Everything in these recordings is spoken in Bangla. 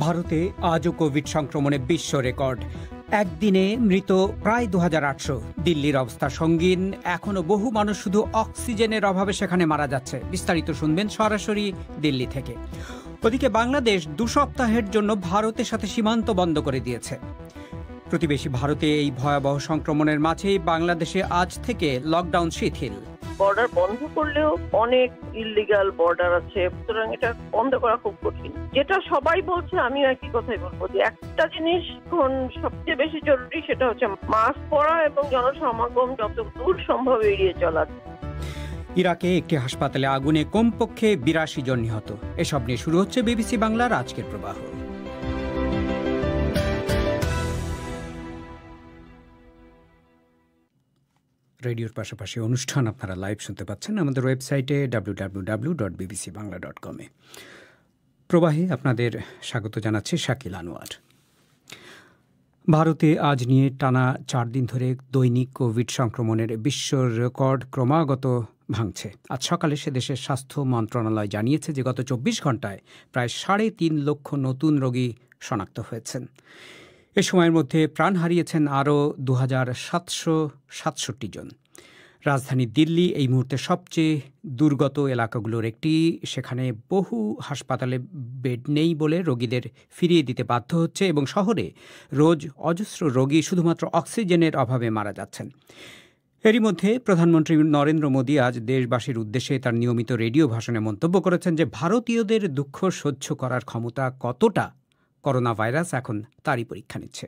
ভারতে আজও কোভিড সংক্রমণে বিশ্ব রেকর্ড। একদিনে মৃত প্রায় 2800। দিল্লির অবস্থা সঙ্গীন, এখনো বহু মানুষ শুধু অক্সিজেনের অভাবে সেখানে মারা যাচ্ছে। বিস্তারিত শুনবেন সরাসরি দিল্লি থেকে। ওদিকে বাংলাদেশ 2 সপ্তাহের জন্য ভারতের সাথে সীমান্ত বন্ধ করে দিয়েছে। প্রতিবেশী ভারতে এই ভয়াবহ সংক্রমণের মাঝেই বাংলাদেশে আজ থেকে লকডাউন শিথিল। বর্ডার বন্ধ করলেও অনেক ইললিগাল বর্ডার আছে, সুতরাং এটা বন্ধ করা খুব কঠিন। যেটা সবাই বলছে, আমি একই কথাই বলবো যে একটা জিনিস এখন সবচেয়ে বেশি জরুরি, সেটা হচ্ছে মাস্ক পরা এবং জনসমাগম যত দূর সম্ভব এড়িয়ে চলা। ইরাকে একটি হাসপাতালে আগুনে কমপক্ষে 82 জন নিহত। এসব নিয়ে শুরু হচ্ছে বিবিসি বাংলার আজকের প্রবাহ। রেডিওর পাশাপাশি অনুষ্ঠান আপনারা লাইভ শুনতে পাচ্ছেন আমাদের ওয়েবসাইটে www.bbcbangla.com। প্রবাহে আপনাদের স্বাগত জানাচ্ছি শাকিল আনোয়ার। ভারতে আজ নিয়ে টানা 4 দিন ধরে দৈনিক কোভিড সংক্রমণের বিশ্ব রেকর্ড ক্রমাগত ভাঙছে। আজ সকালে সে দেশের স্বাস্থ্য মন্ত্রণালয় জানিয়েছে যে গত 24 ঘন্টায় প্রায় 3.5 লক্ষ নতুন রোগী শনাক্ত হয়েছেন। এ সময়ের মধ্যে প্রাণ হারিয়েছেন আরও 2767 জন। রাজধানী দিল্লি এই মুহূর্তে সবচেয়ে দুর্গত এলাকাগুলোর একটি। সেখানে বহু হাসপাতালে বেড নেই বলে রোগীদের ফিরিয়ে দিতে বাধ্য হচ্ছে এবং শহরে রোজ অজস্র রোগী শুধুমাত্র অক্সিজেনের অভাবে মারা যাচ্ছেন। এরই মধ্যে প্রধানমন্ত্রী নরেন্দ্র মোদী আজ দেশবাসীর উদ্দেশ্যে তার নিয়মিত রেডিও ভাষণে মন্তব্য করেছেন যে ভারতীয়দের দুঃখ সহ্য করার ক্ষমতা কতটা করোনা ভাইরাস এখন তারই পরীক্ষা নিচ্ছে।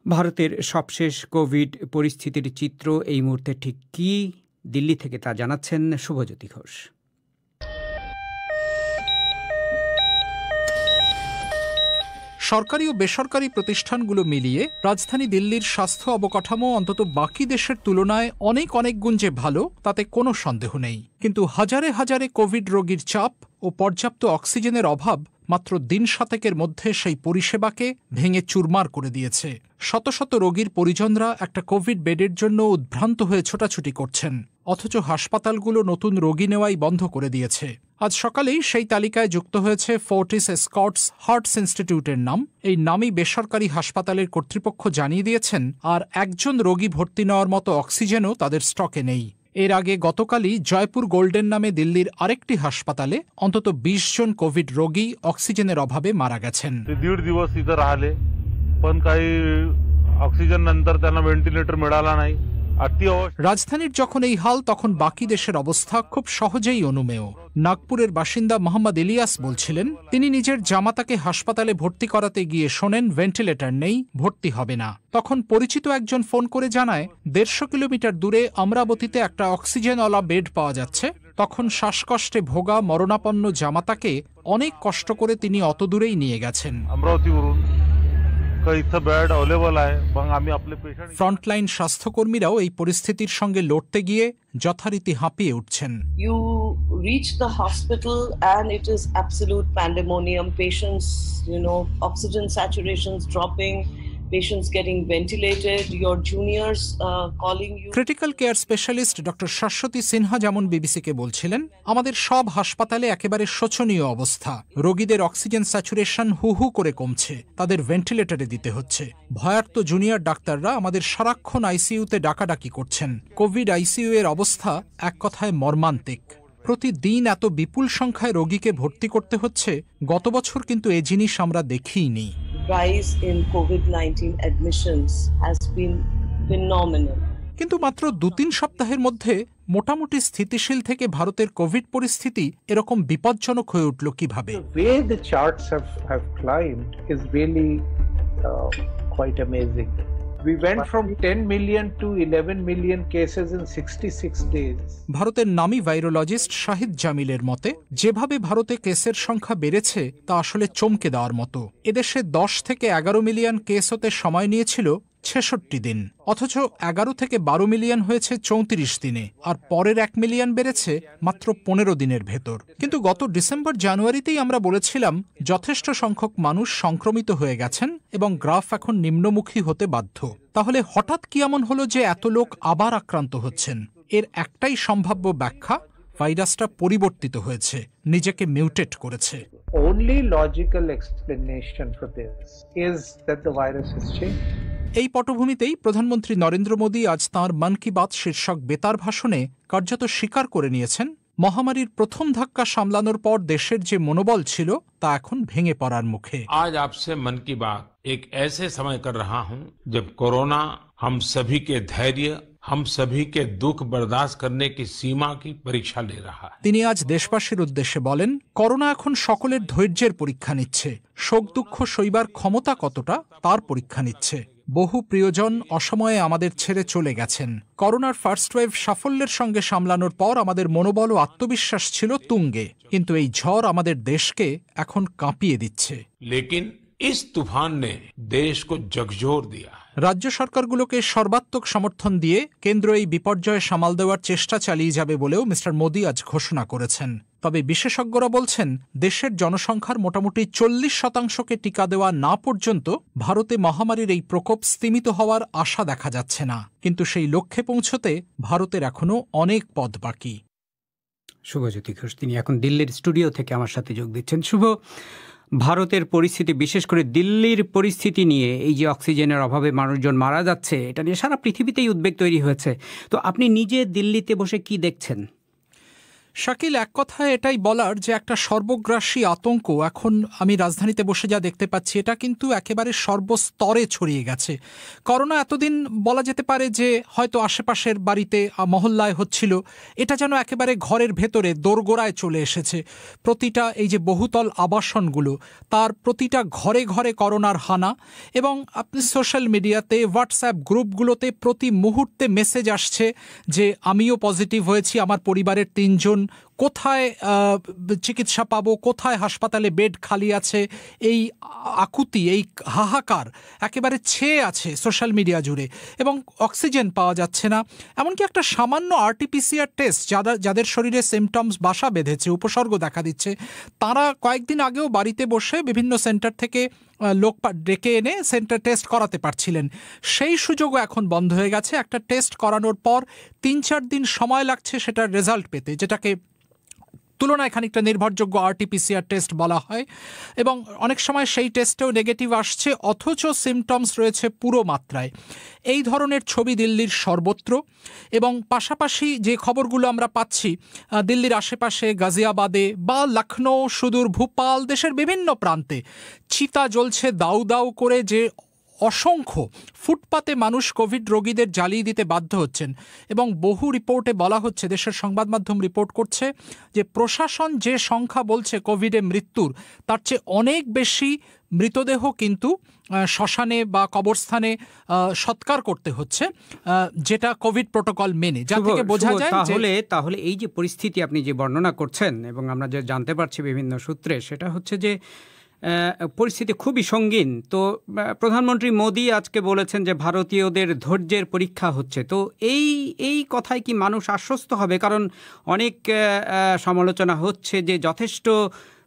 ভারতের সবশেষ কোভিড পরিস্থিতির চিত্র এই মুহূর্তে ঠিক কী, দিল্লি থেকে তা জানাচ্ছেন শুভজ্যোতি ঘোষ। সরকারি ও বেসরকারি প্রতিষ্ঠানগুলো মিলিয়ে রাজধানী দিল্লির স্বাস্থ্য অবকাঠামো অন্তত বাকি দেশের তুলনায় অনেক গুণ যে ভালো, তাতে কোনো সন্দেহ নেই। কিন্তু হাজারে হাজারে কোভিড রোগীর চাপ ও পর্যাপ্ত অক্সিজেনের অভাব মাত্র দিন শতেকের মধ্যে সেই পরিষেবাকে ভেঙে চুরমার করে দিয়েছে। শত শত রোগীর পরিজনরা একটা কোভিড বেডের জন্য উদ্ভ্রান্ত হয়ে ছোটাছুটি করছেন, অথচ হাসপাতালগুলো নতুন রোগী নেওয়াই বন্ধ করে দিয়েছে। আজ সকালেই সেই তালিকায় যুক্ত হয়েছে ফোর্টিস এসকর্টস হার্টস ইনস্টিটিউটের নাম। এই নামই বেসরকারি হাসপাতালের কর্তৃপক্ষ জানিয়ে দিয়েছেন, আর একজন রোগী ভর্তি নেওয়ার মতো অক্সিজেনও তাদের স্টকে নেই। এর আগে গতকালই জয়পুর গোল্ডেন নামে দিল্লির আরেকটি হাসপাতালে অন্তত 20 জন কোভিড রোগী অক্সিজেনের অভাবে মারা গেছেন। 1.5 दिवस इथं राहिले, पण काही ऑक्सिजन नंतर त्यांना व्हेंटिलेटर मिळाला नाही। রাজধানীর যখন এই হাল, তখন বাকি দেশের অবস্থা খুব সহজেই অনুমেয়। নাগপুরের বাসিন্দা মোহাম্মদ ইলিয়াস বলছিলেন, তিনি নিজের জামাতাকে হাসপাতালে ভর্তি করাতে গিয়ে শোনেন ভেন্টিলেটর নেই, ভর্তি হবে না। তখন পরিচিত একজন ফোন করে জানায় 150 কিলোমিটার দূরে অমরাবতীতে একটা অক্সিজেনওয়ালা বেড পাওয়া যাচ্ছে। তখন শ্বাসকষ্টে ভোগা মরণাপন্ন জামাতাকে অনেক কষ্ট করে তিনি অত দূরেই নিয়ে গেছেন। ফ্রন্টলাইন স্বাস্থ্যকর্মীরাও এই পরিস্থিতির সঙ্গে লড়তে গিয়ে যথারীতি হাঁপিয়ে উঠছেন। You reach the hospital and it is absolute pandemonium. Patients, oxygen saturations dropping, patients getting ventilated, your juniors calling you. Critical care specialist doctor Shashwati Sinha যেমন বিবিসিকে বলছিলেন, আমাদের সব হাসপাতালে একেবারে শোচনীয় অবস্থা। রোগীদের অক্সিজেন স্যাচুরেশন হু করে কমছে, তাদের ভেন্টিলেটরে দিতে হচ্ছে। ভয়ার্ত জুনিয়র ডাক্তাররা আমাদের সারাক্ষণ আইসিইউতে ডাকাডাকি করছেন। কোভিড আইসিইউ এর অবস্থা এক কথায় মর্মান্তিক। প্রতিদিন এত বিপুল সংখ্যায় রোগীকে ভর্তি করতে হচ্ছে, গত বছর কিন্তু এ জিনিস আমরা দেখিনি। Rise in COVID-19 admissions has been phenomenal. কিন্তু মাত্র 2-3 সপ্তাহের মধ্যে মোটামুটি স্থিতিশীল থেকে ভারতের কোভিড পরিস্থিতি এরকম বিপজ্জনক হয়ে উঠল কিভাবে? The way the charts have climbed is really quite amazing. We went from 10 million to 11 million cases in 66 days. ভারতের নামী ভাইরোলজিস্ট শাহিদ জামিলের মতে, যেভাবে ভারতে কেসের সংখ্যা বেড়েছে তা আসলে চমকে দেওয়ার মতো। এদেশে 10 থেকে 11 মিলিয়ন কেস হতে সময় নিয়েছিল 66 দিন, অথচ 11 থেকে 12 মিলিয়ন হয়েছে 34 দিনে, আর পরের 1 মিলিয়ন বেড়েছে মাত্র 15 দিনের ভেতর। কিন্তু গত ডিসেম্বর জানুয়ারিতেই আমরা বলেছিলাম যথেষ্ট সংখ্যক মানুষ সংক্রমিত হয়ে গেছেন এবং গ্রাফ এখন নিম্নমুখী হতে বাধ্য। তাহলে হঠাৎ কি এমন হলো যে এত লোক আবার আক্রান্ত হচ্ছেন? এর একটাই সম্ভাব্য ব্যাখ্যা, ভাইরাসটা পরিবর্তিত হয়েছে, নিজেকে মিউটেট করেছে। only logical explanation for this is that the virus has changed. এই পটভূমিতেই প্রধানমন্ত্রী নরেন্দ্র মোদী আজ তাঁর মন কি বাত শীর্ষক বেতার ভাষণে কার্যত স্বীকার করে নিয়েছেন মহামারীর প্রথম ধাক্কা সামলানোর পর দেশের যে মনোবল ছিল তা এখন ভেঙে পড়ার মুখে। आज आपसे मन की बात एक ऐसे समय कर रहा हूं जब कोरोना हम सभी के धैर्य, हम सभी के दुख बर्दाश्त करने की सीमा की परीक्षा ले रहा है। তিনি আজ দেশবাসীর উদ্দেশ্যে বলেন, করোনা এখন সকলের ধৈর্যের পরীক্ষা নিচ্ছে, শোক দুঃখ সইবার ক্ষমতা কতটা তার পরীক্ষা নিচ্ছে। বহু প্রিয়জন অসময়ে আমাদের ছেড়ে চলে গেছেন। করোনার ফার্স্ট ওয়েভ সাফল্যের সঙ্গে সামলানোর পর আমাদের মনোবল ও আত্মবিশ্বাস ছিল তুঙ্গে, কিন্তু এই ঝড় আমাদের দেশকে এখন কাঁপিয়ে দিচ্ছে। लेकिन इस तूफान ने देश को झकझोर दिया। রাজ্য সরকারগুলোকে সর্বাত্মক সমর্থন দিয়ে কেন্দ্র এই বিপর্যয় সামাল দেওয়ার চেষ্টা চালিয়ে যাবে বলেও মিস্টার মোদী আজ ঘোষণা করেছেন। তবে বিশেষজ্ঞরা বলছেন, দেশের জনসংখ্যার মোটামুটি 40% টিকা দেওয়া না পর্যন্ত ভারতে মহামারীর এই প্রকোপ স্তিমিত হওয়ার আশা দেখা যাচ্ছে না। কিন্তু সেই লক্ষ্যে পৌঁছতে ভারতের এখনো অনেক পথ বাকি। শুভজ্যোতি ঘোষ তিনি এখন দিল্লির স্টুডিও থেকে আমার সাথে যোগ দিচ্ছেন। শুভ, ভারতের পরিস্থিতি, বিশেষ করে দিল্লির পরিস্থিতি নিয়ে, এই যে অক্সিজেনের অভাবে মানুষজন মারা যাচ্ছে, এটা নিয়ে সারা পৃথিবীতেই উদ্বেগ তৈরি হয়েছে। তো আপনি নিজে দিল্লিতে বসে কি দেখছেন? শাকিল, এক কথায় এটাই বলার যে একটা সর্বগ্রাসী আতঙ্ক এখন আমি রাজধানীতে বসে যা দেখতে পাচ্ছি, এটা কিন্তু একেবারে সর্বস্তরে ছড়িয়ে গেছে। করোনা এতদিন বলা যেতে পারে যে হয়তো আশেপাশের বাড়িতে মহল্লায় হচ্ছিল, এটা যেন একেবারে ঘরের ভেতরে দোরগোড়ায় চলে এসেছে। প্রতিটা এই যে বহুতল আবাসনগুলো, তার প্রতিটা ঘরে ঘরে করোনার হানা, এবং আপনি সোশ্যাল মিডিয়াতে, হোয়াটসঅ্যাপ গ্রুপগুলোতে প্রতি মুহূর্তে মেসেজ আসছে যে আমিও পজিটিভ হয়েছি, আমার পরিবারের 3 জন, কোথায় চিকিৎসা পাবো, কোথায় হাসপাতালে বেড খালি আছে, এই আকুতি, এই হাহাকার একেবারে ছেয়ে আছে সোশ্যাল মিডিয়া জুড়ে, এবং অক্সিজেন পাওয়া যাচ্ছে না। এমনকি একটা সামান্য RT-PCR টেস্ট, যাদের শরীরে সিমটমস বাসা বেঁধেছে, উপসর্গ দেখা দিচ্ছে, তারা কয়েকদিন আগেও বাড়িতে বসে বিভিন্ন সেন্টার থেকে লোক ডেকে এনে সেন্টার টেস্ট করাতে পারছিলেন। সেই সুযোগও এখন বন্ধ হয়ে গেছে। একটা টেস্ট করানোর পর 3-4 দিন সময় লাগছে সেটার রেজাল্ট পেতে, যেটাকে তুলনায় খানিকটা নির্ভরযোগ্য RT-PCR টেস্ট বলা হয়, এবং অনেক সময় সেই টেস্টেও নেগেটিভ আসছে, অথচ সিমটমস রয়েছে পুরো মাত্রায়। এই ধরনের ছবি দিল্লির সর্বত্র, এবং পাশাপাশি যে খবরগুলো আমরা পাচ্ছি দিল্লির আশেপাশে, গাজিয়াবাদে বা লখনৌ, সুদূর ভোপাল, দেশের বিভিন্ন প্রান্তে চিতা জ্বলছে দাউ দাউ করে, যে অসংখ্য ফুটপাতে মানুষ কোভিড রোগীদের জ্বালিয়ে দিতে বাধ্য হচ্ছেন। এবং বহু রিপোর্টে বলা হচ্ছে, দেশের সংবাদ মাধ্যম রিপোর্ট করছে যে প্রশাসন যে সংখ্যা বলছে কোভিডে মৃত্যুর, তার চেয়ে অনেক বেশি মৃতদেহ কিন্তু শ্মশানে বা কবরস্থানে সৎকার করতে হচ্ছে, যেটা কোভিড প্রোটোকল মেনে, যা থেকে বোঝা যায়। তাহলে এই যে পরিস্থিতি আপনি যে বর্ণনা করছেন, এবং আমরা যে জানতে পারছি বিভিন্ন সূত্রে, সেটা হচ্ছে যে পরিস্থিতি খুবই সঙ্গীন। তো প্রধানমন্ত্রী মোদী আজকে বলেছেন যে ভারতীয়দের ধৈর্যের পরীক্ষা হচ্ছে। তো এই কথায় কি মানুষ আশ্বস্ত হবে? কারণ অনেক সমালোচনা হচ্ছে যে যথেষ্ট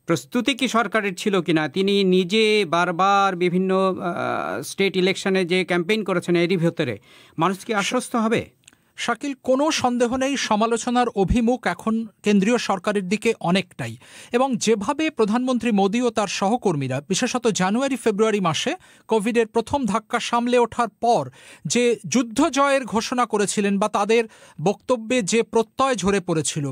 প্রস্তুতি কি সরকারের ছিল কিনা। তিনি নিজে বারবার বিভিন্ন স্টেট ইলেকশনে যে ক্যাম্পেইন করেছেন, এরই ভেতরে মানুষ কি আশ্বস্ত হবে? শাকিল, কোনো সন্দেহ নেই সমালোচনার অভিমুখ এখন কেন্দ্রীয় সরকারের দিকে অনেকটাই, এবং যেভাবে প্রধানমন্ত্রী মোদী ও তার সহকর্মীরা বিশেষত জানুয়ারি-ফেব্রুয়ারি মাসে কোভিডের প্রথম ধাক্কা সামলে ওঠার পর যে যুদ্ধ জয়ের ঘোষণা করেছিলেন, বা তাদের বক্তব্যে যে প্রত্যয় ঝরে পড়েছিল,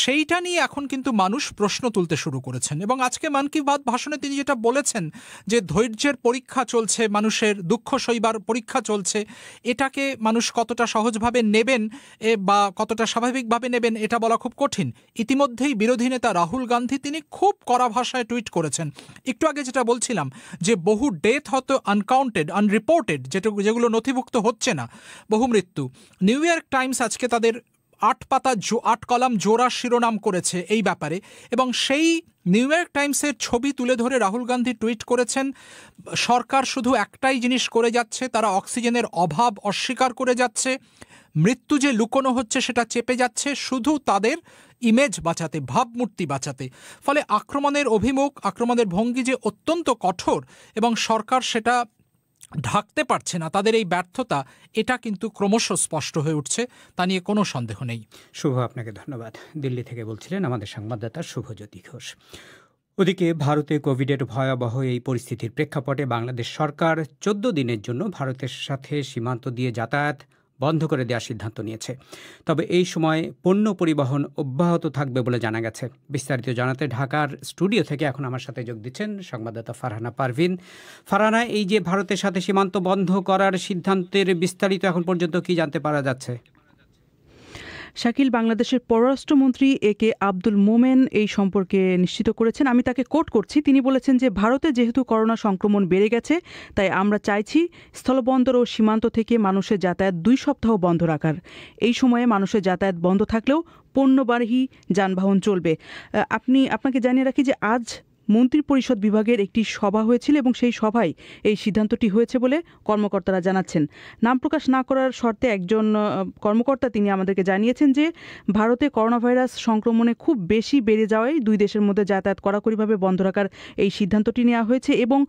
সেইটা নিয়ে এখন কিন্তু মানুষ প্রশ্ন তুলতে শুরু করেছেন। এবং আজকে মন কি বাত ভাষণে তিনি যেটা বলেছেন যে ধৈর্যের পরীক্ষা চলছে, মানুষের দুঃখ সইবার পরীক্ষা চলছে, এটাকে মানুষ কতটা সহজভাবে নেবে বা কতটা স্বাভাবিকভাবে নেবেন এটা বলা খুব কঠিন। ইতিমধ্যেই বিরোধী নেতা রাহুল গান্ধী তিনি খুব কড়া ভাষায় টুইট করেছেন। একটু আগে যেটা বলছিলাম যে বহু ডেথ হয়তো আনকাউন্টেড, আনরিপোর্টেড, যেগুলো নথিভুক্ত হচ্ছে না, বহু মৃত্যু। নিউ ইয়র্ক টাইমস আজকে তাদের 8 কলাম জোড়া শিরোনাম করেছে এই ব্যাপারে, এবং সেই নিউ ইয়র্ক টাইমসের ছবি তুলে ধরে রাহুল গান্ধী টুইট করেছেন, সরকার শুধু একটাই জিনিস করে যাচ্ছে, তারা অক্সিজেনের অভাব অস্বীকার করে যাচ্ছে, মৃত্যু যে লুকোনো হচ্ছে সেটা চেপে যাচ্ছে শুধু তাদের ইমেজ বাঁচাতে, ভাবমূর্তি বাঁচাতে। ফলে আক্রমণের অভিমুখ, আক্রমণের ভঙ্গি যে অত্যন্ত কঠোর, এবং সরকার সেটা ঢাকতে পারছে না, তাদের এই ব্যর্থতা, এটা কিন্তু ক্রমশ স্পষ্ট হয়ে উঠছে, তা নিয়ে কোনো সন্দেহ নেই। শুভ, আপনাকে ধন্যবাদ। দিল্লি থেকে বলছিলেন আমাদের সংবাদদাতা শুভজ্যোতি ঘোষ। ওদিকে ভারতে কোভিডের ভয়াবহ এই পরিস্থিতির প্রেক্ষাপটে বাংলাদেশ সরকার 14 দিনের জন্য ভারতের সাথে সীমান্ত দিয়ে যাতায়াত বন্ধ করে দেওয়ার সিদ্ধান্ত নিয়েছে। তবে এই সময় পণ্য পরিবহন অব্যাহত থাকবে বলে জানা গেছে। বিস্তারিত জানাতে ঢাকার স্টুডিও থেকে এখন আমার সাথে যোগ দিচ্ছেন সংবাদদাতা ফারহানা পারভিন। ফারহানা, এই যে ভারতের সাথে সীমান্ত বন্ধ করার সিদ্ধান্তের বিস্তারিত এখন পর্যন্ত কি জানতে পারা যাচ্ছে? শাকিল, বাংলাদেশের পররাষ্ট্রমন্ত্রী একে আব্দুল মোমেন এই সম্পর্কে নিশ্চিত করেছেন। আমি তাকে কোট করছি। তিনি বলেছেন যে ভারতে যেহেতু করোনা সংক্রমণ বেড়ে গেছে, তাই আমরা চাইছি স্থলবন্দর ও সীমান্ত থেকে মানুষের যাতায়াত 2 সপ্তাহ বন্ধ রাখার। এই সময়ে মানুষের যাতায়াত বন্ধ থাকলেও পণ্যবাহী যানবাহন চলবে। আপনাকে জানিয়ে রাখি যে আজ মন্ত্রিপরিষদ বিভাগের একটি সভা হয়েছিল এবং সেই সভায় এই সিদ্ধান্তটি হয়েছে বলে কর্মকর্তারা জানাচ্ছেন। নাম প্রকাশ না করার শর্তে একজন কর্মকর্তা তিনি আমাদেরকে জানিয়েছেন যে ভারতে করোনা ভাইরাস সংক্রমণে খুব বেশি বেড়ে যাওয়ায় 2 দেশের মধ্যে যাতায়াত কড়াকড়িভাবে বন্ধ রাখার এই সিদ্ধান্তটি নেওয়া হয়েছে এবং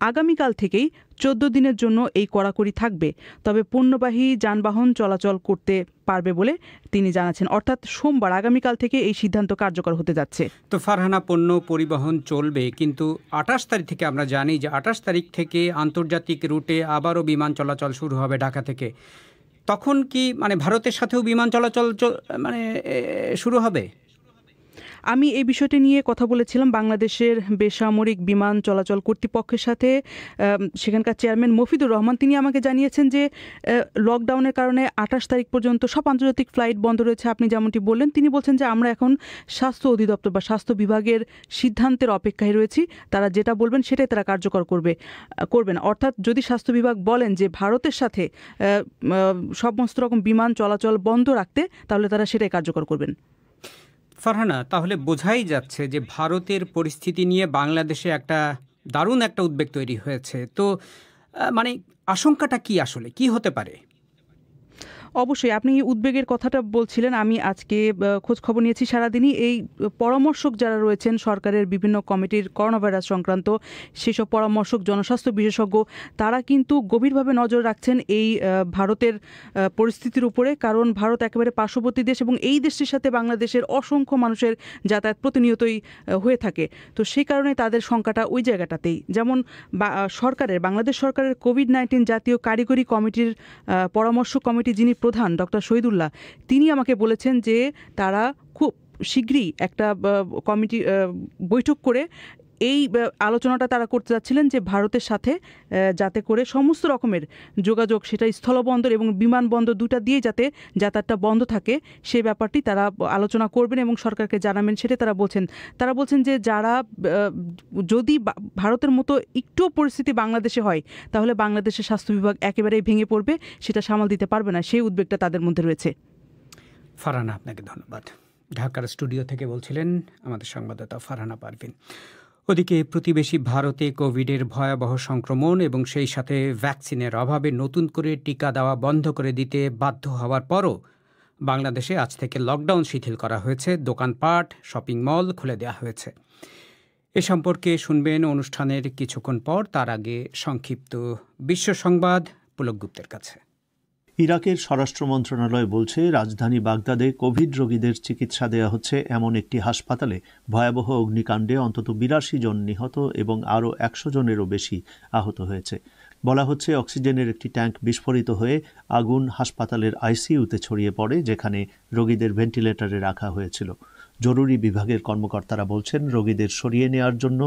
আগামীকাল থেকেই 14 দিনের জন্য এই কড়াকড়ি থাকবে। তবে পণ্যবাহী যানবাহন চলাচল করতে পারবে বলে তিনি জানাচ্ছেন। অর্থাৎ সোমবার আগামীকাল থেকে এই সিদ্ধান্ত কার্যকর হতে যাচ্ছে। তো ফারহানা, পণ্য পরিবহন চলবে, কিন্তু 28 তারিখ থেকে আমরা জানি যে 28 তারিখ থেকে আন্তর্জাতিক রুটে আবারও বিমান চলাচল শুরু হবে ঢাকা থেকে। তখন কি ভারতের সাথেও বিমান চলাচল শুরু হবে? আমি এই বিষয়টি নিয়ে কথা বলেছিলাম বাংলাদেশের বেসামরিক বিমান চলাচল কর্তৃপক্ষের সাথে। সেখানকার চেয়ারম্যান মফিদুর রহমান তিনি আমাকে জানিয়েছেন যে লকডাউনের কারণে 28 তারিখ পর্যন্ত সব আন্তর্জাতিক ফ্লাইট বন্ধ রয়েছে। আপনি যেমনটি বললেন, তিনি বলছেন যে আমরা এখন স্বাস্থ্য অধিদপ্তর বা স্বাস্থ্য বিভাগের সিদ্ধান্তের অপেক্ষায় রয়েছি। তারা যেটা বলবেন সেটাই তারা কার্যকর করবেন। অর্থাৎ যদি স্বাস্থ্য বিভাগ বলেন যে ভারতের সাথে সমস্ত রকম বিমান চলাচল বন্ধ রাখতে, তাহলে তারা সেটাই কার্যকর করবেন। ফারহানা, তাহলে বোঝাই যাচ্ছে যে ভারতের পরিস্থিতি নিয়ে বাংলাদেশে দারুণ একটা উদ্বেগ তৈরি হয়েছে। তো আশঙ্কাটা কি, আসলে কি হতে পারে? অবশ্যই আপনি উদ্বেগের কথাটা বলছিলেন। আমি আজকে খোঁজ খবর নিয়েছি সারাদিনই। এই পরামর্শক যারা রয়েছেন সরকারের বিভিন্ন কমিটির করোনা ভাইরাস সংক্রান্ত, সেসব পরামর্শক, জনস্বাস্থ্য বিশেষজ্ঞ, তারা কিন্তু গভীরভাবে নজর রাখছেন এই ভারতের পরিস্থিতির উপরে। কারণ ভারত একেবারে পার্শ্ববর্তী দেশ এবং এই দেশটির সাথে বাংলাদেশের অসংখ্য মানুষের যাতায়াত প্রতিনিয়তই হয়ে থাকে। তো সেই কারণে তাদের সংখ্যাটা ওই জায়গাটাতেই। যেমন বাংলাদেশ সরকারের কোভিড-19 জাতীয় কারিগরি কমিটির পরামর্শ কমিটি যিনি প্রধান ডক্টর শহীদুল্লাহ, তিনি আমাকে বলেছেন যে তারা খুব শীঘ্রই একটা কমিটি বৈঠক করে এই আলোচনাটা তারা করতে যাচ্ছিলেন যে ভারতের সাথে যাতে করে সমস্ত রকমের যোগাযোগ, সেটা স্থলবন্দর এবং বিমানবন্দর দুটা দিয়ে যাতে যাতায়াতটা বন্ধ থাকে, সেই ব্যাপারটি তারা আলোচনা করবেন এবং সরকারকে জানাবেন, সেটা তারা বলছেন যে যারা যদি ভারতের মতো একটু পরিস্থিতি বাংলাদেশে হয়, তাহলে বাংলাদেশের স্বাস্থ্য বিভাগ একেবারেই ভেঙে পড়বে, সেটা সামাল দিতে পারবে না। সেই উদ্বেগটা তাদের মধ্যে রয়েছে। ফারহানা, আপনাকে ধন্যবাদ। ঢাকার স্টুডিও থেকে বলছিলেন আমাদের সংবাদদাতা ফারহানা পারভিন। ওদিকে প্রতিবেশী ভারতে কোভিডের ভয়াবহ সংক্রমণ এবং সেই সাথে ভ্যাকসিনের অভাবে নতুন করে টিকা দেওয়া বন্ধ করে দিতে বাধ্য হওয়ার পরও বাংলাদেশে আজ থেকে লকডাউন শিথিল করা হয়েছে। দোকানপাট, শপিং মল খুলে দেওয়া হয়েছে। এ সম্পর্কে শুনবেন অনুষ্ঠানের কিছুক্ষণ পর। তার আগে সংক্ষিপ্ত বিশ্ব সংবাদ পুলক গুপ্তের কাছে। ইরাকের স্বরাষ্ট্র মন্ত্রণালয় বলছে রাজধানী বাগদাদে কোভিড রোগীদের চিকিৎসা দেওয়া হচ্ছে এমন একটি হাসপাতালে ভয়াবহ অগ্নিকাণ্ডে অন্তত 82 জন নিহত এবং আরও 100 জনেরও বেশি আহত হয়েছে। বলা হচ্ছে অক্সিজেনের একটি ট্যাঙ্ক বিস্ফোরিত হয়ে আগুন হাসপাতালের আইসিইউতে ছড়িয়ে পড়ে, যেখানে রোগীদের ভেন্টিলেটরে রাখা হয়েছিল। জরুরি বিভাগের কর্মকর্তারা বলছেন রোগীদের সরিয়ে নেওয়ার জন্য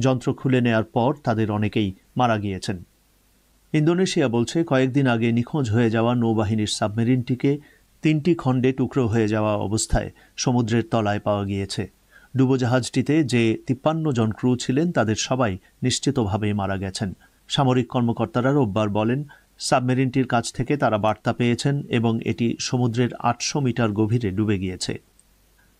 যন্ত্র খুলে নেওয়ার পর তাদের অনেকেই মারা গিয়েছেন। ইন্দোনেশিয়া বলছে কয়েকদিন আগে নিখোঁজ হয়ে যাওয়া নৌবাহিনীর সাবমেরিনটিকে 3টি খণ্ডে টুকরো হয়ে যাওয়া অবস্থায় সমুদ্রের তলায় পাওয়া গিয়েছে। ডুবোজাহাজটিতে যে 53 জন ক্রু ছিলেন তাদের সবাই নিশ্চিতভাবে মারা গেছেন। সামরিক কর্মকর্তারা রোববার বলেন সাবমেরিনটির কাছ থেকে তারা বার্তা পেয়েছেন এবং এটি সমুদ্রের 800 মিটার গভীরে ডুবে গিয়েছে।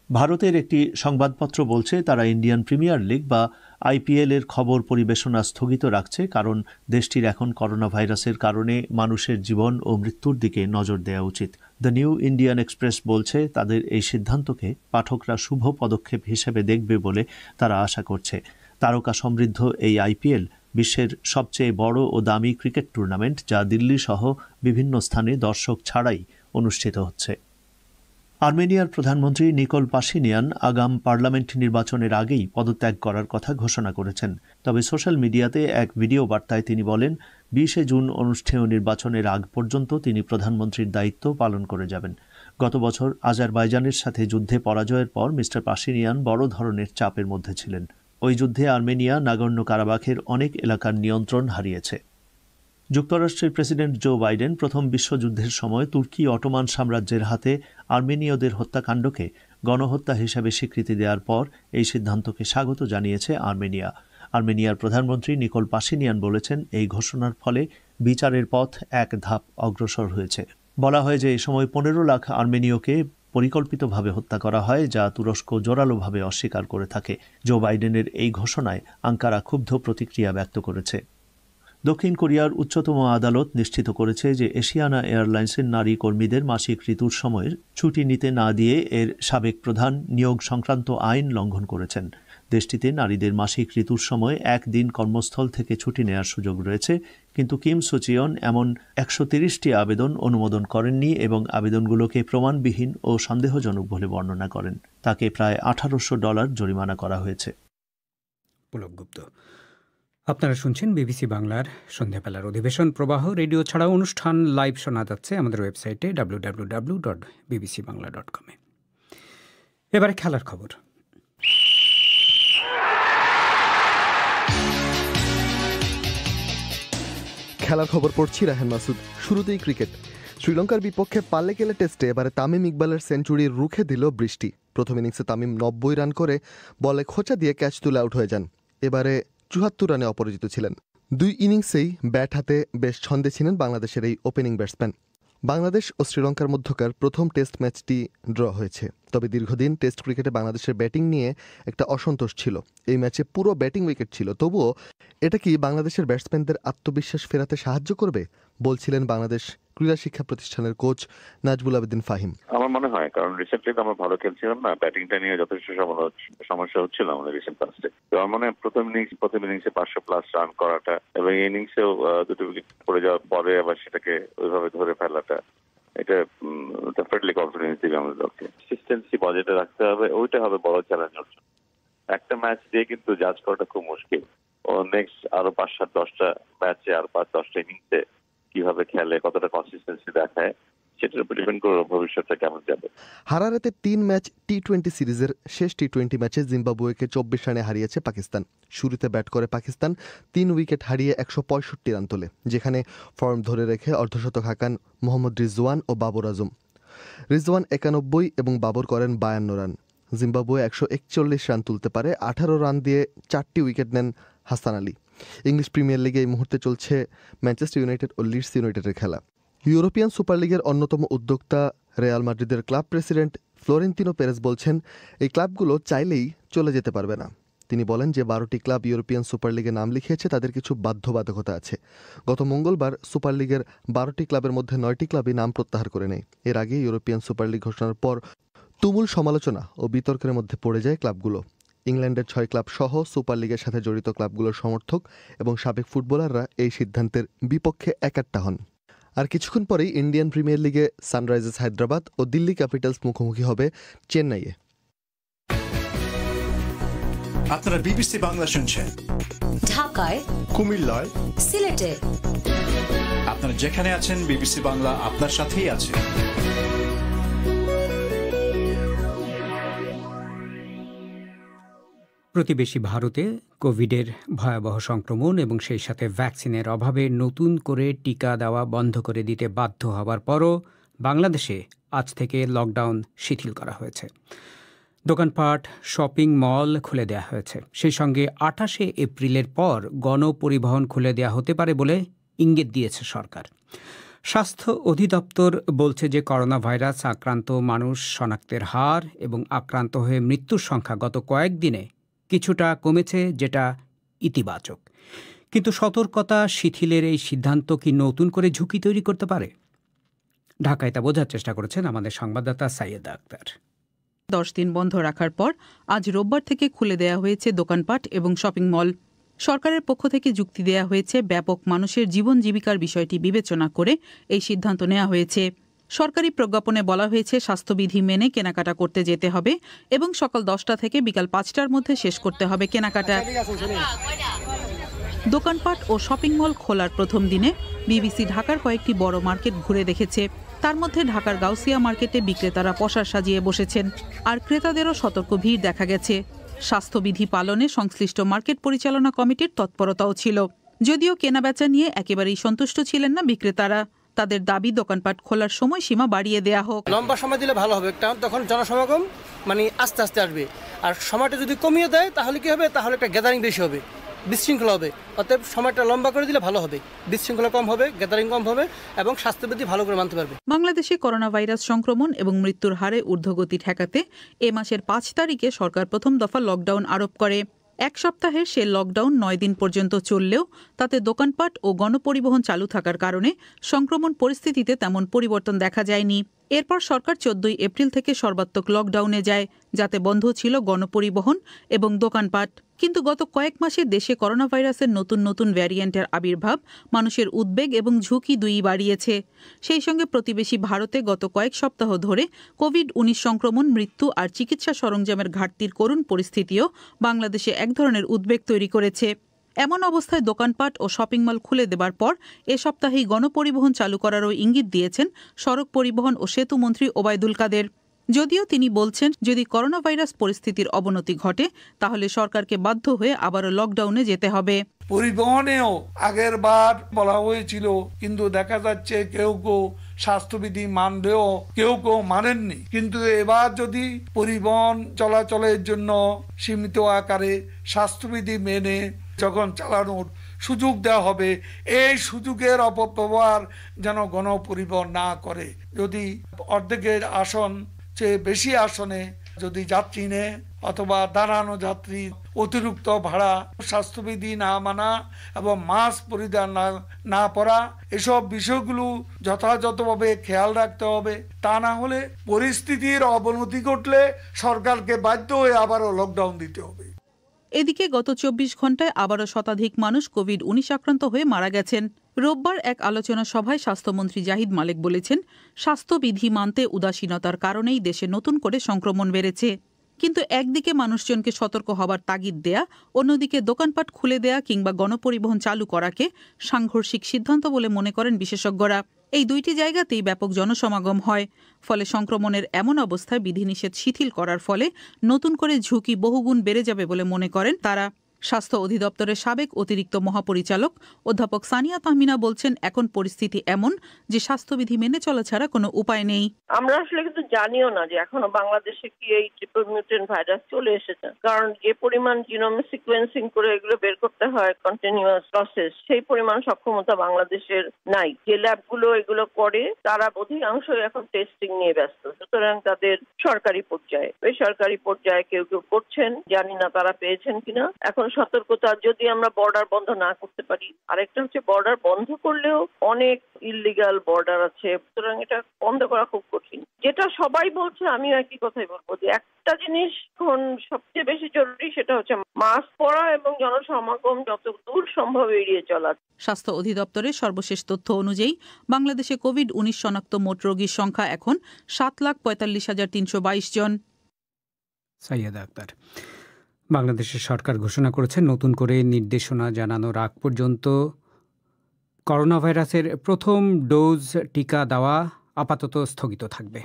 ভারতের একটি সংবাদপত্র বলছে তারা ইন্ডিয়ান প্রিমিয়ার লিগ বা আইপিএল এর খবর পরিবেশনা স্থগিত রাখছে, কারণ দেশটির এখন করোনা ভাইরাসের কারণে মানুষের জীবন ও মৃত্যুর দিকে নজর দেওয়া উচিত। দ্য নিউ ইন্ডিয়ান এক্সপ্রেস বলছে তাদের এই সিদ্ধান্তকে পাঠকরা শুভ পদক্ষেপ হিসেবে দেখবে বলে তারা আশা করছে। তারকা সমৃদ্ধ এই আইপিএল বিশ্বের সবচেয়ে বড় ও দামি ক্রিকেট টুর্নামেন্ট, যা দিল্লি সহ বিভিন্ন স্থানে দর্শক ছাড়াই অনুষ্ঠিত হচ্ছে। আর্মেনিয়ার প্রধানমন্ত্রী নিকোল পাশিনিয়ান আগাম পার্লামেন্ট নির্বাচনের আগেই পদত্যাগ করার কথা ঘোষণা করেছেন। তবে সোশ্যাল মিডিয়াতে এক ভিডিও বার্তায় তিনি বলেন 20 জুন অনুষ্ঠেয় নির্বাচনের আগ পর্যন্ত তিনি প্রধানমন্ত্রীর দায়িত্ব পালন করে যাবেন। গত বছর আজারবাইজানের সাথে যুদ্ধে পরাজয়ের পর মিস্টার পাশিনিয়ান বড় ধরনের চাপের মধ্যে ছিলেন। ওই যুদ্ধে আর্মেনিয়া নাগর্নো কারাবাখের অনেক এলাকার নিয়ন্ত্রণ হারিয়েছে। যুক্তরাষ্ট্রের প্রেসিডেন্ট জো বাইডেন প্রথম বিশ্বযুদ্ধের সময় তুর্কি অটোমান সাম্রাজ্যের হাতে আর্মেনীয়দের হত্যাকাণ্ডকে গণহত্যা হিসেবে স্বীকৃতি দেওয়ার পর এই সিদ্ধান্তকে স্বাগত জানিয়েছে আর্মেনিয়া। আর্মেনিয়ার প্রধানমন্ত্রী নিকোল পাশিনিয়ান বলেছেন, এই ঘোষণার ফলে বিচারের পথ এক ধাপ অগ্রসর হয়েছে। বলা হয় যে এই সময় 15 লাখ আর্মেনীয়কে পরিকল্পিতভাবে হত্যা করা হয়, যা তুরস্ক জোরালোভাবে অস্বীকার করে থাকে। জো বাইডেনের এই ঘোষণায় আঙ্কারা ক্ষুব্ধ প্রতিক্রিয়া ব্যক্ত করেছে। দক্ষিণ কোরিয়ার উচ্চতম আদালত নিশ্চিত করেছে যে এশিয়ানা এয়ারলাইন্সের নারী কর্মীদের মাসিক ঋতুর সময়ের ছুটি নিতে না দিয়ে এর সাবেক প্রধান নিয়োগ সংক্রান্ত আইন লঙ্ঘন করেছেন। দেশটিতে নারীদের মাসিক ঋতুর সময় একদিন কর্মস্থল থেকে ছুটি নেওয়ার সুযোগ রয়েছে, কিন্তু কিম সুচিয়ন এমন 130টি আবেদন অনুমোদন করেননি এবং আবেদনগুলোকে প্রমাণবিহীন ও সন্দেহজনক বলে বর্ণনা করেন। তাকে প্রায় $1800 জরিমানা করা হয়েছে। পুলকগুপ্ত, আপনারা শুনছেন বিবিসি বাংলার সন্ধ্যাবেলার অধিবেশন প্রবাহ। রেডিও ছাড়াও অনুষ্ঠান লাইভ শোনা যাচ্ছে আমাদের ওয়েবসাইটে www.bbcbangla.com। এবারে খেলার খবর। খেলার খবর পড়ছি রাহেন মাসুদ। শুরুতেই ক্রিকেট। শ্রীলঙ্কার বিপক্ষে পাল্লেকেলে টেস্টে এবারে তামিম ইকবালের সেঞ্চুরি রুখে দিল বৃষ্টি। প্রথম ইনিংসে তামিম 90 রান করে বলে খোঁচা দিয়ে ক্যাচ তুলে আউট হয়ে যান। এবারে 74 রানে অপরাজিত ছিলেন। 2 ইনিংসেই ব্যাট হাতে বেশ ছন্দে ছিলেন বাংলাদেশের এই ওপেনিং ব্যাটসম্যান। বাংলাদেশ ও শ্রীলঙ্কার মধ্যকার প্রথম টেস্ট ম্যাচটি ড্র হয়েছে। তবে দীর্ঘদিন টেস্ট ক্রিকেটে বাংলাদেশের ব্যাটিং নিয়ে একটা অসন্তোষ ছিল। এই ম্যাচে পুরো ব্যাটিং উইকেট ছিল। তবুও এটা কি বাংলাদেশের ব্যাটসম্যানদের আত্মবিশ্বাস ফেরাতে সাহায্য করবে, বলছিলেন বাংলাদেশ ক্রীড়া শিক্ষা প্রতিষ্ঠানের কোচ নাজবুল আবেদিন ফাহিম। আমার মনে হয়, কারণ রিসেন্টলি তো আমরা ভালো খেলছিলাম না, ব্যাটিংটা নিয়ে যথেষ্ট সমস্যা হচ্ছিল আমাদের রিসেন্ট পাস্টে। তো আমার মনে হয় প্রথম ইনিংসে 500+ রান করাটা এবং এই ইনিংসেও 2 উইকেট পড়ে যাওয়ার পরে আবার সেটাকে ওইভাবে ধরে ফেলাটা, এটা ডেফিনেটলি কনফিডেন্স দিবে আমাদের দলকে। কনসিস্টেন্সি বজায় রাখতে হবে, ওইটা হবে বড় চ্যালেঞ্জ। একটা ম্যাচ দিয়ে কিন্তু জাজ করাটা খুব মুশকিল। ও নেক্সট আরো 5-7-10টা ম্যাচে আর 5-10টা ইনিংসে কিভাবে খেলে, কতটা কনসিস্টেন্সি দেখায়, সেটার উপর ডিপেন্ড করে ভবিষ্যৎটা কেমন যাবে। হারারেতে 3 ম্যাচ টি-20 সিরিজের শেষ টি-20 ম্যাচে জিম্বাবুয়েকে 24 রানে হারিয়েছে পাকিস্তান। শুরুতে ব্যাট করে পাকিস্তান 3 উইকেট হারিয়ে 165 রান তোলে, যেখানে ফর্ম ধরে রেখে অর্ধশতক হাঁকান মোহাম্মদ রিজওয়ান ও বাবর আজম। রিজওয়ান 91 এবং বাবর করেন 52 রান। জিম্বাবুয়ে 141 রান তুলতে পারে। 18 রান দিয়ে 4টি উইকেট নেন হাসান আলী। ইংলিশ প্রিমিয়ার লিগে এই মুহূর্তে চলছে ম্যানচেস্টার ইউনাইটেড ও লিডস ইউনাইটেডের খেলা। ইউরোপিয়ান সুপার লিগের অন্যতম উদ্যোক্তা রিয়াল মাদ্রিদের ক্লাব প্রেসিডেন্ট ফ্লোরেন্তিনো পেরেজ বলছেন, এই ক্লাবগুলো চাইলেই চলে যেতে পারবে না। তিনি বলেন যে 12টি ক্লাব ইউরোপিয়ান সুপার লিগে নাম লিখিয়েছে, তাদের কিছু বাধ্যবাধকতা আছে। গত মঙ্গলবার সুপার লিগের 12টি ক্লাবের মধ্যে 9টি ক্লাবই নাম প্রত্যাহার করে নেয়। এর আগে ইউরোপিয়ান সুপার লিগ ঘোষণার পর তুমুল সমালোচনা ও বিতর্কের মধ্যে পড়ে যায় ক্লাবগুলো। ইংল্যান্ডের 6 ক্লাব সহ সুপার লিগের সাথে জড়িত ক্লাবগুলোর সমর্থক এবং সাবেক ফুটবলাররা এই সিদ্ধান্তের বিপক্ষে একাট্টা হন। আর কিছুক্ষণ পরেই ইন্ডিয়ান প্রিমিয়ার লিগে সানরাইজার্স হায়দ্রাবাদ ও দিল্লি ক্যাপিটালস মুখোমুখি হবে চেন্নাইয়ে। আপনারা বিবিসি বাংলা শুনছেন ঢাকায়, কুমিল্লায়, সিলেটে। আপনারা যেখানে আছেন বিবিসি বাংলা আপনার সাথেই আছে। প্রতিবেশী ভারতে কোভিডের ভয়াবহ সংক্রমণ এবং সেই সাথে ভ্যাকসিনের অভাবে নতুন করে টিকা দেওয়া বন্ধ করে দিতে বাধ্য হওয়ার পরও বাংলাদেশে আজ থেকে লকডাউন শিথিল করা হয়েছে। দোকানপাট, শপিং মল খুলে দেওয়া হয়েছে। সেই সঙ্গে 28 এপ্রিলের পর গণপরিবহন খুলে দেওয়া হতে পারে বলে ইঙ্গিত দিয়েছে সরকার। স্বাস্থ্য অধিদপ্তর বলছে যে করোনা ভাইরাস আক্রান্ত মানুষ শনাক্তের হার এবং আক্রান্ত হয়ে মৃত্যুর সংখ্যা গত কয়েকদিনে কিছুটা কমেছে, যেটা ইতিবাচক। কিন্তু সতর্কতা শিথিলের এই সিদ্ধান্ত কি নতুন করে ঝুঁকি তৈরি করতে পারে? ঢাকায় তা বোঝার চেষ্টা করেছেন আমাদের সংবাদদাতা সাইয়েদা আক্তার। 10 দিন বন্ধ রাখার পর আজ রোববার থেকে খুলে দেয়া হয়েছে দোকানপাট এবং শপিং মল। সরকারের পক্ষ থেকে যুক্তি দেয়া হয়েছে, ব্যাপক মানুষের জীবন জীবিকার বিষয়টি বিবেচনা করে এই সিদ্ধান্ত নেওয়া হয়েছে। সরকারি প্রজ্ঞাপনে বলা হয়েছে স্বাস্থ্যবিধি মেনে কেনাকাটা করতে যেতে হবে এবং সকাল 10টা থেকে বিকাল 5টার মধ্যে শেষ করতে হবে কেনাকাটা। দোকানপাট ও শপিং মল খোলার প্রথম দিনে বিবিসি ঢাকার কয়েকটি বড় মার্কেট ঘুরে দেখেছে। তার মধ্যে ঢাকার গাউসিয়া মার্কেটে বিক্রেতারা পসরা সাজিয়ে বসেছেন, আর ক্রেতাদেরও সতর্ক ভিড় দেখা গেছে। স্বাস্থ্যবিধি পালনে সংশ্লিষ্ট মার্কেট পরিচালনা কমিটির তৎপরতাও ছিল, যদিও কেনাবেচা নিয়ে একেবারেই সন্তুষ্ট ছিলেন না বিক্রেতারা। তাদের দাবি দোকানপাট খোলার সময়সীমা বাড়িয়ে দেয়া হোক। লম্বা সময় দিলে ভালো হবে, কারণ তখন জনসমাগম আস্তে আস্তে আসবে। আর সময়টা যদি কমিয়ে দেয় তাহলে কি হবে, তাহলে একটা গ্যাদারিং বেশি হবে, বিশৃঙ্খলা হবে। অতএব সময়টা লম্বা করে দিলে ভালো হবে, বিশৃঙ্খলা কম হবে, গ্যাদারিং কম হবে এবং স্বাস্থ্যবিধি ভালো করে মানতে পারবে। বাংলাদেশে করোনা ভাইরাস সংক্রমণ এবং মৃত্যুর হারে ঊর্ধ্বগতি ঠেকাতে এ মাসের 5 তারিখে সরকার প্রথম দফা লকডাউন আরোপ করে। এক সপ্তাহের সে লকডাউন 9 দিন পর্যন্ত চললেও তাতে দোকানপাট ও গণপরিবহন চালু থাকার কারণে সংক্রমণ পরিস্থিতিতে তেমন পরিবর্তন দেখা যায়নি। এরপর সরকার 14 এপ্রিল থেকে সর্বাত্মক লকডাউনে যায়, যাতে বন্ধ ছিল গণপরিবহন এবং দোকানপাট। কিন্তু গত কয়েক মাসে দেশে করোনা ভাইরাসের নতুন নতুন ভ্যারিয়েন্টের আবির্ভাব মানুষের উদ্বেগ এবং ঝুঁকি দুই বাড়িয়েছে। সেই সঙ্গে প্রতিবেশী ভারতে গত কয়েক সপ্তাহ ধরে কোভিড-19 সংক্রমণ, মৃত্যু আর চিকিৎসা সরঞ্জামের ঘাটতির করুণ পরিস্থিতিও বাংলাদেশে এক ধরনের উদ্বেগ তৈরি করেছে। এমন অবস্থায় দোকানপাট ও শপিং মল খুলে দেবার পর এ সপ্তাহেই গণপরিবহন চালু করারও ইঙ্গিত দিয়েছেন সড়ক পরিবহন ও সেতু মন্ত্রী ওবায়দুল কাদের। যদিও তিনি বলছেন, যদি করোনা ভাইরাস পরিস্থিতির অবনতি ঘটে তাহলে সরকারকে বাধ্য হয়ে আবারও লকডাউনে যেতে হবে। পরিবহনেও আগের বার বলা হয়েছিল, কিন্তু দেখা যাচ্ছে কেউ কেউ স্বাস্থ্যবিধি মানলেও কেউ কেউ মানেননি। কিন্তু এবার যদি পরিবহন চলাচলের জন্য সীমিত আকারে স্বাস্থ্যবিধি মেনে যখন চালানোর সুযোগ দেওয়া হবে, এই সুযোগের অপব্যবহার যেন গণপরিবহন না করে। যদি অর্ধেকের আসন চেয়ে বেশি আসনে যদি যাত্রী নেয় অথবা দাঁড়ানো যাত্রী, অতিরিক্ত ভাড়া, স্বাস্থ্যবিধি না মানা এবং মাস্ক পরিধান না করা, এসব বিষয়গুলো যথাযথভাবে খেয়াল রাখতে হবে। তা না হলে পরিস্থিতির অবনতি ঘটলে সরকারকে বাধ্য হয়ে আবারও লকডাউন দিতে হবে। এদিকে গত 24 ঘন্টায় আবারও শতাধিক মানুষ কোভিড-19 আক্রান্ত হয়ে মারা গেছেন। রোববার এক আলোচনা সভায় স্বাস্থ্যমন্ত্রী জাহিদ মালেক বলেছেন, স্বাস্থ্যবিধি মানতে উদাসীনতার কারণেই দেশে নতুন করে সংক্রমণ বেড়েছে। কিন্তু একদিকে মানুষজনকে সতর্ক হবার তাগিদ দেয়া, অন্যদিকে দোকানপাট খুলে দেয়া কিংবা গণপরিবহন চালু করাকে সাংঘর্ষিক সিদ্ধান্ত বলে মনে করেন বিশেষজ্ঞরা। এই দুইটি জায়গাতেই ব্যাপক জনসমাগম হয়, ফলে সংক্রমণের এমন অবস্থায় বিধিনিষেধ শিথিল করার ফলে নতুন করে ঝুঁকি বহুগুণ বেড়ে যাবে বলে মনে করেন তারা। স্বাস্থ্য অধিদপ্তরের সাবেক অতিরিক্ত মহাপরিচালক অধ্যাপক সানিয়া তাহমিনা বলছেন, এখন পরিস্থিতি এমন যে স্বাস্থ্যবিধি মেনে চলা ছাড়া কোনো উপায় নেই। আমরা আসলে কিন্তু জানিও না যে এখনো বাংলাদেশে কি এই ট্রিপল মিউটেন্ট ভাইরাস চলে এসেছে, কারণ যে পরিমাণ জিনোম সিকোয়েন্সিং করে এগুলো বের করতে হয় কন্টিনিউয়াস প্রসেস, সেই পরিমাণ সক্ষমতা বাংলাদেশের নাই। যে ল্যাবগুলো এগুলো করে তারা অধিকাংশই এখন টেস্টিং নিয়ে ব্যস্ত, সুতরাং তাদের সরকারি পর্যায়ে, বেসরকারি পর্যায়ে কেউ কেউ করছেন, জানি না তারা পেয়েছেন কিনা। এখন সতর্কতা, যদি আমরা বর্ডার বন্ধ না করতে পারি, আরেকটা হচ্ছে বর্ডার বন্ধ করলেও অনেক ইললিগাল বর্ডার আছে, সুতরাং এটা বন্ধ করা খুব কঠিন। যেটা সবাই বলছে, আমিও একই কথাই বলবো যে একটা জিনিস এখন সবচেয়ে বেশি জরুরি, সেটা হচ্ছে মাস্ক পরা এবং জনসমাগম যত দূর সম্ভব এড়িয়ে চলা। স্বাস্থ্য অধিদপ্তরের সর্বশেষ তথ্য অনুযায়ী বাংলাদেশে কোভিড-19 শনাক্ত মোট রোগীর সংখ্যা এখন 7,45,322 জন। সাইয়েদা আক্তার। বাংলাদেশের সরকার ঘোষণা করেছে, নতুন করে নির্দেশনা জানানোর আগ পর্যন্ত করোনা ভাইরাসের প্রথম ডোজ টিকা দেওয়া আপাতত স্থগিত থাকবে।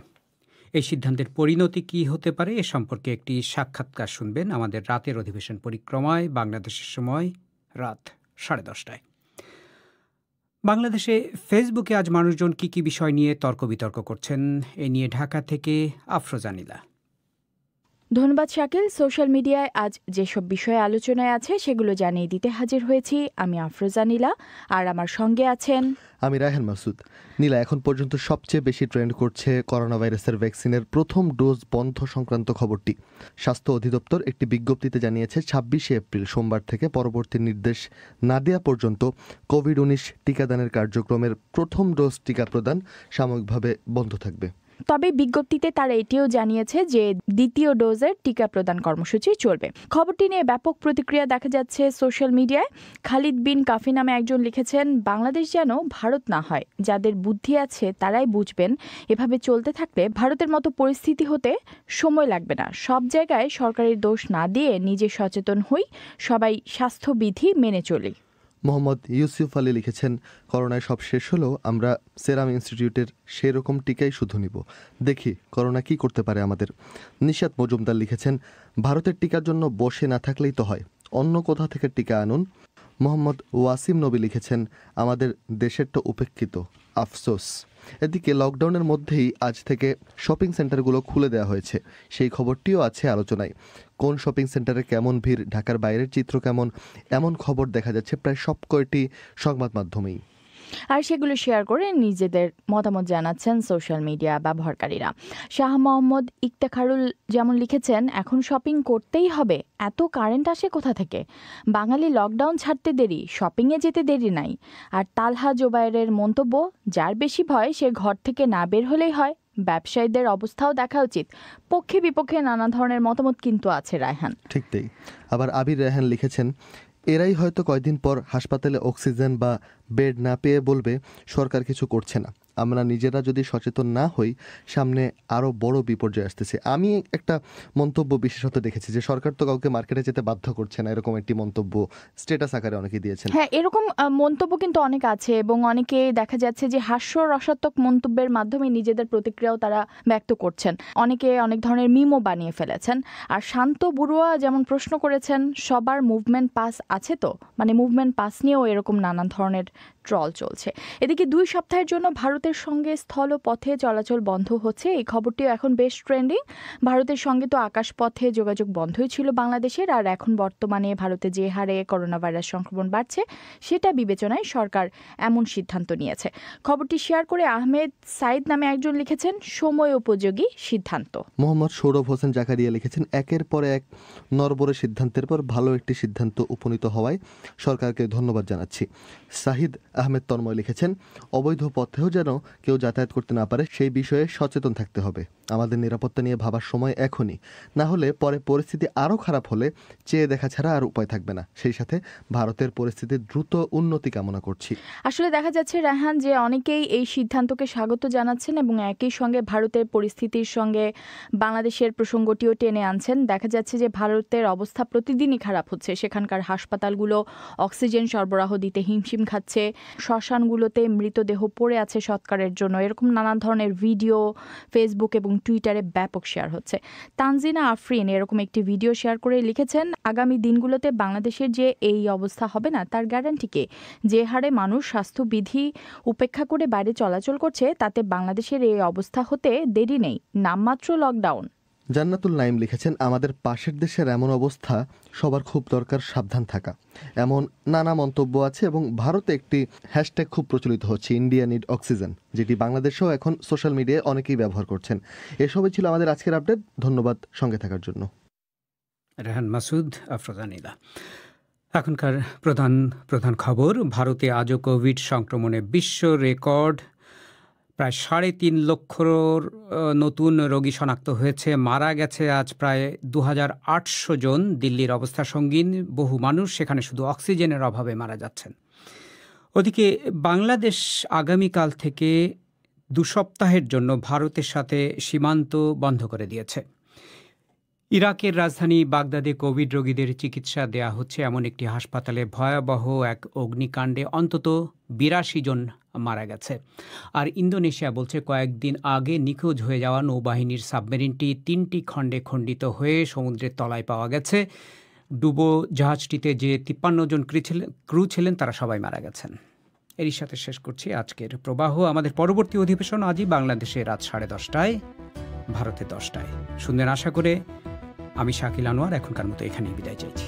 এই সিদ্ধান্তের পরিণতি কী হতে পারে এ সম্পর্কে একটি সাক্ষাৎকার শুনবেন আমাদের রাতের অধিবেশন পরিক্রমায়, বাংলাদেশের সময় রাত 10:30টায়। বাংলাদেশে ফেসবুকে আজ মানুষজন কী কী বিষয় নিয়ে তর্ক বিতর্ক করছেন, এ নিয়ে ঢাকা থেকে আফরোজা নীলা। ধন্যবাদ শাকিল। সোশ্যাল মিডিয়ায় আজ যেসব বিষয়ে আলোচনায় আছে সেগুলো জানিয়ে দিতে হাজির হয়েছি আমি আফরোজা নীলা, আর আমার সঙ্গে আছেন আমি রায়হান মাসুদ। নীলা, এখন পর্যন্ত সবচেয়ে বেশি ট্রেন্ড করছে করোনা ভাইরাসের ভ্যাকসিনের প্রথম ডোজ বন্ধ সংক্রান্ত খবরটি। স্বাস্থ্য অধিদপ্তর একটি বিজ্ঞপ্তিতে জানিয়েছে, 26 এপ্রিল সোমবার থেকে পরবর্তী নির্দেশ না দেওয়া পর্যন্ত কোভিড-19 টিকাদানের কার্যক্রমের প্রথম ডোজ টিকা প্রদান সাময়িকভাবে বন্ধ থাকবে। তবে বিজ্ঞপ্তিতে তারা এটিও জানিয়েছে যে দ্বিতীয় ডোজের টিকা প্রদান কর্মসূচি চলবে। খবরটি নিয়ে ব্যাপক প্রতিক্রিয়া দেখা যাচ্ছে সোশ্যাল মিডিয়ায়। খালিদ বিন কাফি নামে একজন লিখেছেন, বাংলাদেশ যেন ভারত না হয়, যাদের বুদ্ধি আছে তারাই বুঝবেন এভাবে চলতে থাকলে ভারতের মতো পরিস্থিতি হতে সময় লাগবে না। সব জায়গায় সরকারের দোষ না দিয়ে নিজে সচেতন হই, সবাই স্বাস্থ্যবিধি মেনে চলি। মোহাম্মদ ইউসুফ আলী লিখেছেন, করোনায় সব শেষ হলেও আমরা সেরাম ইনস্টিটিউটের সেরকম টিকাই শুধু নিব, দেখি করোনা কি করতে পারে আমাদের। নিশাত মজুমদার লিখেছেন, ভারতের টিকার জন্য বসে না থাকলেই তো হয়, অন্য কোথা থেকে টিকা আনুন। মোহাম্মদ ওয়াসিম নবী লিখেছেন, আমাদের দেশেরটা উপেক্ষিত, আফসোস। এদিকে লকডাউনের মধ্যেই আজ থেকে শপিং সেন্টারগুলো খুলে দেওয়া হয়েছে, সেই খবরটিও আছে আলোচনায়। কোন শপিং সেন্টারে কেমন ভিড়, ঢাকার বাইরের চিত্র কেমন, এমন খবর দেখা যাচ্ছে প্রায় সব কয়টি সংবাদ মাধ্যমেই। আর সেগুলো শেয়ার করে নিজেদের মতামত জানাচ্ছেন সোশ্যাল মিডিয়া ব্যবহারকারীরা। শাহ মোহাম্মদ ইফতেখারুল যেমন লিখেছেন, এখন শপিং করতেই হবে, এত কারেন্ট আসে কোথা থেকে? বাঙালি লকডাউন ছাড়তে দেরি, শপিংয়ে যেতে দেরি নাই। আর তালহা জোবায়েরের মন্তব্য, যার বেশি ভয় সে ঘর থেকে না বের হলেই হয়। ব্যবসায়ীদের অবস্থাও দেখা উচিত। পক্ষে বিপক্ষে নানা ধরনের মতামত কিন্তু আছে রায়হান। ঠিক তাই। আবার আবির রায়হান লিখেছেন, এরাই হয়তো কয়দিন পর হাসপাতালে অক্সিজেন বা বেড না পেয়ে বলবে সরকার কিছু করছে না। আমরা নিজেরা যদি সচেতন না হই, সামনে আরও বড় বিপর্যয় আসতেছে। আমি একটা মন্তব্য বিশেষত দেখেছি যে সরকার তো কাউকে মার্কেটে যেতে বাধ্য করছে না, এরকম একটি মন্তব্য স্ট্যাটাস আকারে অনেকে দিয়েছেন। হ্যাঁ, এরকম মন্তব্য কিন্তু অনেক আছে এবং অনেকে দেখা যাচ্ছে যে হাস্যরসাত্মক মন্তব্যের মাধ্যমে নিজেদের প্রতিক্রিয়াও তারা ব্যক্ত করছেন। অনেকে অনেক ধরনের মিমও বানিয়ে ফেলেছেন। আর শান্ত বড়ুয়া যেমন প্রশ্ন করেছেন, সবার মুভমেন্ট পাস আছে তো? মানে মুভমেন্ট পাস নিয়েও এরকম নানান ধরনের ট্রল চলছে। এদিকে 2 সপ্তাহের জন্য ভারতের সঙ্গে স্থল পথে চলাচল বন্ধ হচ্ছে, এই খবরটিও এখন বেশ ট্রেন্ডিং। ভারতের সঙ্গে তো আকাশপথে যোগাযোগ বন্ধই ছিল বাংলাদেশের, আর এখন বর্তমানে ভারতে যে হারে করোনা ভাইরাস সংক্রমণ বাড়ছে সেটা বিবেচনায় সরকার এমন সিদ্ধান্ত নিয়েছে। খবরটি শেয়ার করে আহমেদ সাইদ নামে একজন লিখেছেন, সময় উপযোগী সিদ্ধান্ত। মোহাম্মদ সৌরভ হোসেন জাকারিয়া লিখেছেন, একের পর এক নরবরে সিদ্ধান্তের পর ভালো একটি সিদ্ধান্ত উপনীত হওয়ায় সরকারকে ধন্যবাদ জানাচ্ছি। সাহিদ আহমেদ তন্ময় লিখেছেন, অবৈধ পথেও যেন কেউ যাতায়াত করতে না পারে সেই বিষয়ে সচেতন থাকতে হবে। আমাদের নিরাপত্তা নিয়ে ভাবার সময় এখনই, না হলে পরে পরিস্থিতি আরও খারাপ হলে চেয়ে দেখা ছাড়া আর উপায় থাকবে না। সেই সাথে ভারতের পরিস্থিতির দ্রুত উন্নতি কামনা করছি। আসলে দেখা যাচ্ছে রায়হান যে অনেকেই এই সিদ্ধান্তকে স্বাগত জানাচ্ছেন এবং একই সঙ্গে ভারতের পরিস্থিতির সঙ্গে বাংলাদেশের প্রসঙ্গটিও টেনে আনছেন। দেখা যাচ্ছে যে ভারতের অবস্থা প্রতিদিনই খারাপ হচ্ছে, সেখানকার হাসপাতালগুলো অক্সিজেন সরবরাহ দিতে হিমশিম খাচ্ছে, শ্মশানগুলোতে মৃতদেহ পড়ে আছে সৎকারের জন্য, এরকম নানান ধরনের ভিডিও ফেসবুক এবং টুইটারে ব্যাপক শেয়ার হচ্ছে। তানজিনা আফরিন এরকম একটি ভিডিও শেয়ার করে লিখেছেন, আগামী দিনগুলোতে বাংলাদেশের যে এই অবস্থা হবে না তার গ্যারান্টি কে? যে হারে মানুষ স্বাস্থ্যবিধি উপেক্ষা করে বাইরে চলাচল করছে তাতে বাংলাদেশের এই অবস্থা হতে দেরি নেই, নামমাত্র লকডাউন। জান্নাতুল নাইম লিখেছেন, আমাদের পাশের দেশের এমন অবস্থা, সবার খুব দরকার সাবধান থাকা। এমন নানা মন্তব্য আছে এবং ভারতে একটি হ্যাশট্যাগ খুব প্রচলিত হচ্ছে, ইন্ডিয়া নিড অক্সিজেন, যেটি বাংলাদেশেও এখন সোশ্যাল মিডিয়ায় অনেকেই ব্যবহার করছেন। এসবই ছিল আমাদের আজকের আপডেট। ধন্যবাদ সঙ্গে থাকার জন্য। রেহান মাসুদ, আফরোজা নীলা। এখনকার প্রধান খবর। ভারতে আজও কোভিড সংক্রমণে বিশ্ব রেকর্ড, প্রায় 3.5 লক্ষর নতুন রোগী শনাক্ত হয়েছে। মারা গেছে আজ প্রায় 2800 জন। দিল্লির অবস্থা সঙ্গীন, বহু মানুষ সেখানে শুধু অক্সিজেনের অভাবে মারা যাচ্ছেন। ওদিকে বাংলাদেশ আগামীকাল থেকে 2 সপ্তাহের জন্য ভারতের সাথে সীমান্ত বন্ধ করে দিয়েছে। ইরাকের রাজধানী বাগদাদে কোভিড রোগীদের চিকিৎসা দেয়া হচ্ছে এমন একটি হাসপাতালে ভয়াবহ এক অগ্নিকাণ্ডে অন্তত 82 জন মারা গেছে। আর ইন্দোনেশিয়া বলছে কয়েকদিন আগে নিখোঁজ হয়ে যাওয়া নৌবাহিনীর সাবমেরিনটি 3টি খণ্ডে খণ্ডিত হয়ে সমুদ্রের তলায় পাওয়া গেছে। ডুবো জাহাজটিতে যে 53 জন ক্রু ছিলেন তারা সবাই মারা গেছেন। এরই সাথে শেষ করছি আজকের প্রবাহ। আমাদের পরবর্তী অধিবেশন আজই বাংলাদেশে রাত 10:30, ভারতে 10টায়। শুনবেন আশা করে। আমি শাকিল আনোয়ার এখনকার মতো এখানেই বিদায় চাইছি।